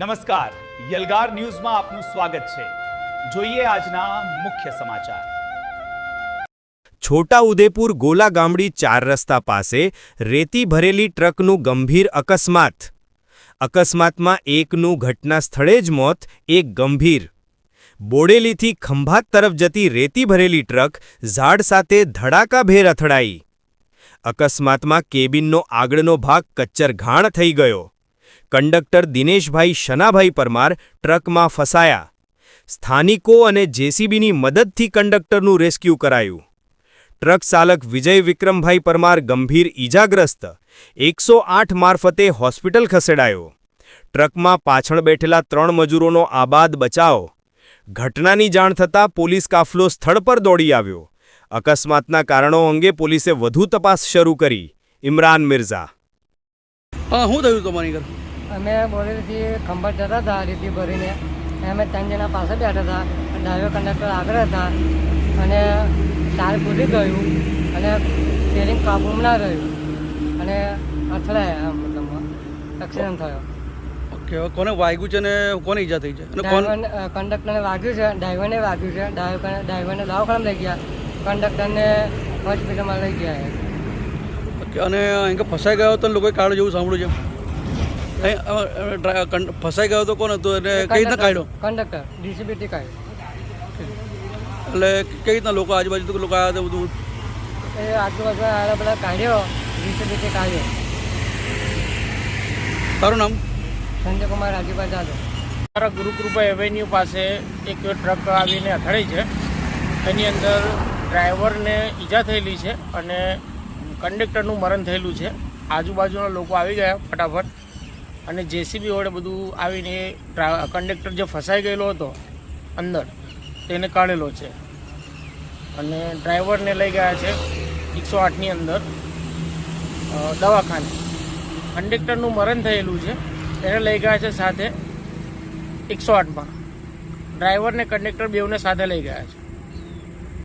નમસ્કાર, યલગાર ન્યૂઝમાં આપનું સ્વાગત છે। જોઈએ આજના મુખ્ય સમાચાર। છોટા ઉદેપુર ગોલા ગામડી 4 રસ્તા પાસે રેતી ભરેલી ટ્રકનું ગંભીર અકસ્માત। અકસ્માતમાં એકનું ઘટના સ્થળે જ મોત, એક ગંભીર। બોડેલીથી ખંભાત તરફ જતી રેતી ભરેલી ટ્રક ઝાડ સાથે ધડાકાભેર અથડાઈ। અકસ્માતમાં કેબિનનો આગળનો ભાગ કચ્ચર ઘાણ થઈ ગયો। કંડક્ટર દિનેશભાઈ શનાભાઈ પરમાર ટ્રકમાં ફસાયા। સ્થાનિકો અને જેસીબીની મદદથી કંડક્ટરનું રેસ્ક્યુ કરાયું। ટ્રક ચાલક વિજય વિક્રમભાઈ પરમાર ગંભીર ઈજાગ્રસ્ત, 108 મારફતે હોસ્પિટલ ખસેડાયો। ટ્રકમાં પાછળ બેઠેલા 3 મજૂરોનો આબાદ બચાવ। ઘટનાની જાણ થતાં પોલીસ કાફલો સ્થળ પર દોડી આવ્યો। અકસ્માતના કારણો અંગે પોલીસે વધુ તપાસ શરૂ કરી। ઇમરાન મિર્ઝા। શું થયું તમારી ઘર? અમે બોરેલીથી ખંભાત જતા હતા રેતી ભરીને। અમે 3 જણા પાસે બેઠા હતા, ડ્રાઈવર કંડક્ટર આગળ હતા અને ટાયર ફૂટી ગયું અને સ્ટીયરિંગ કાબૂમાં ના રહ્યું અને અથડાયા, મતલબ એક્સિડન્ટ થયો। ઓકે, કોને વાગ્યું છે ને કોને ઈજા થઈ છે? અને કોણ? કંડક્ટરને વાગ્યું છે, ડ્રાઈવરને વાગ્યું છે। ડ્રાઈવરને દવાખાને લઈ ગયા, કંડક્ટરને હોસ્પિટલમાં લઈ ગયા। ઓકે, અને અહીં ફસાઈ ગયો તો લોકોએ કાઢો જેવું સાંભળ્યું છે? ફસાઈ ગયો તો કોણ હતું અને કઈ રીતના કાઢ્યો? કંડક્ટર ડીસીબીટી કાઢ્યો। એટલે કઈ રીતના લોકો આજુબાજુ લોકો આવ્યા હતા બધું? એ આજુબાજુ આવેલા બધા કાઢ્યો, ડીસીબીટી કાઢ્યો। તારું નામ? સંજય કુમાર રાજીભાઈ જાદવ। મારા ગુરુકૃપા એવેન્યુ પાસે એક ટ્રક આવીને અથડાઈ છે। એની અંદર ડ્રાઈવરને ઈજા થયેલી છે અને કંડક્ટરનું મરણ થયેલું છે। આજુબાજુના લોકો આવી ગયા ફટાફટ અને જેસીબી વડે બધું આવીને કંડક્ટર જે ફસાઈ ગયેલો હતો અંદર તેને કાઢેલો છે અને ડ્રાઈવરને લઈ ગયા છે 108ની અંદર દવાખાને। કંડક્ટરનું મરણ થયેલું છે, એને લઈ ગયા છે સાથે 108માં। ડ્રાઈવરને કંડક્ટર બેઉને સાથે લઈ ગયા છે।